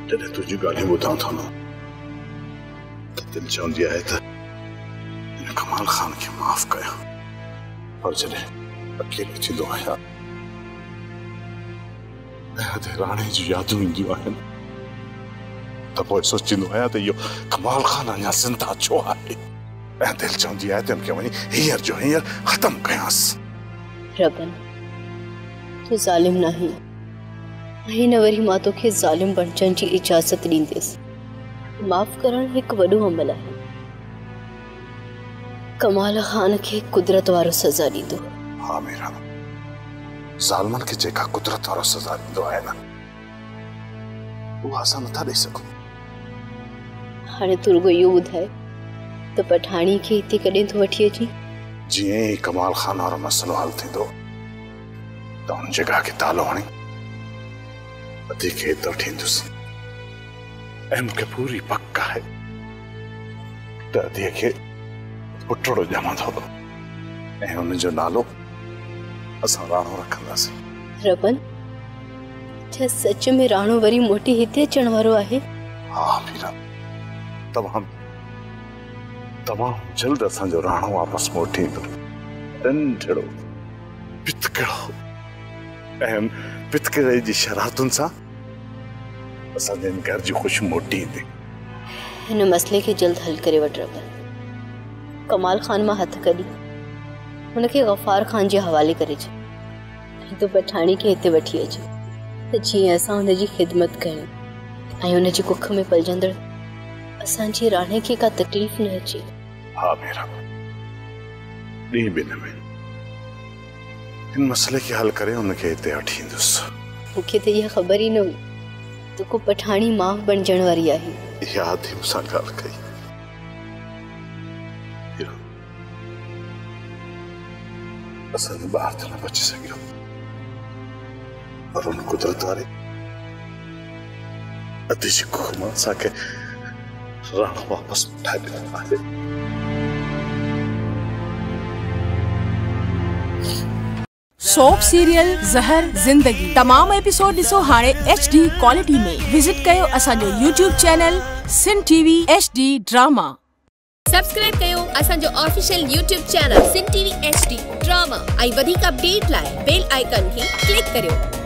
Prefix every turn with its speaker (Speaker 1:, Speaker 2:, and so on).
Speaker 1: जॾहिं तुंहिंजी ॻाल्हियूं ॿुधां थो न त दिलि चवंदी आहे त हिन कमाल खान खे माफ़ कयां, पर जॾहिं अकेलो थींदो आहियां ऐं राणे जूं यादूं ईंदियूं आहिनि त पोइ सोचींदो आहियां त इहो कमाल खान अञा ज़िंदा छो आहे ऐं दिलि चवंदी आहे त हुनखे वञी हींअर जो हींअर ख़तमु कयांसि।
Speaker 2: रबन तूं ज़ालिम नाहीं, ऐं न वरी मां तोखे ज़ालिम बणजण जी इजाज़त ॾींदसि। माफ़ करण हिकु वॾो अमल आहे। कमाल खान खे कुदरत वारो सज़ा ॾींदो।
Speaker 1: हा मीरा, ज़ालिमनि खे जेका कुदरत वारो सज़ा ॾींदो आहे न उहा असां नथा ॾेई सघूं।
Speaker 2: हाणे तूं रुॻो इहो ॿुधाए त पठाणी खे हिते कॾहिं थो वठी अची?
Speaker 1: जीअं ई कमाल खान वारो मसइलो हल थींदो त हुन जॻह खे तालो हणी अधी खे हिते वठी ईंदुसि ऐं मूंखे पूरी पक आहे त अधीअ खे पुटड़ो ॼमंदो ऐं हुनजो नालो असां राणो रखंदासीं।
Speaker 2: रबन छा सच में राणो वरी मोटी हिते अचण वारो आहे?
Speaker 1: हा मीरा, तमामु जल्द असांजो राणो वापसि मोटी ईंदो। नंढड़ो पितकड़ो ऐं पितकड़े जी शरारतुनि सां असांजे घर जी ख़ुशि मोटी ईंदी।
Speaker 2: हिन मसइले खे जल्द हल करे वठ रबन। कमाल खान मां हथ कढी हुनखे गफ़ार खान जे हवाले करे छॾ ऐं तूं पठाणी खे हिते वठी अच त जीअं असां हुनजी ख़िदमत कयूं ऐं हुनजी कुख में पलजंदड़ असांजे राणे खे का तकलीफ़ न अचे।
Speaker 1: हा मीरा, ॾींहुं ॿिनि में हिन मसइले खे हल करे हुनखे हिते वठी ईंदुसि।
Speaker 2: मूंखे त इहा ख़बर ई न हुई त को पठाणी माफ़ बणजण वारी आहे।
Speaker 1: यादि ई मूंसां ॻाल्हि कई। असां ॿाहिरि त न बची सघियो, पर हुन कुदरत वारे अधी जी कुख मां असांखे राणो वापसि ठाहे ॾिनो आहे।
Speaker 3: सोप सीरियल ज़हर ज़िंदगी तमाम एपिसोड ॾिसो हाणे HD क्वालिटी में। विजिट कयो असांजो YouTube चैनल सिन TV HD ड्रामा।
Speaker 4: सब्सक्राइब कयो असांजो ऑफिशियल YouTube चैनल सिन TV HD ड्रामा ऐं वधीक अपडेट लाइ बेल आइकन खे क्लिक करियो।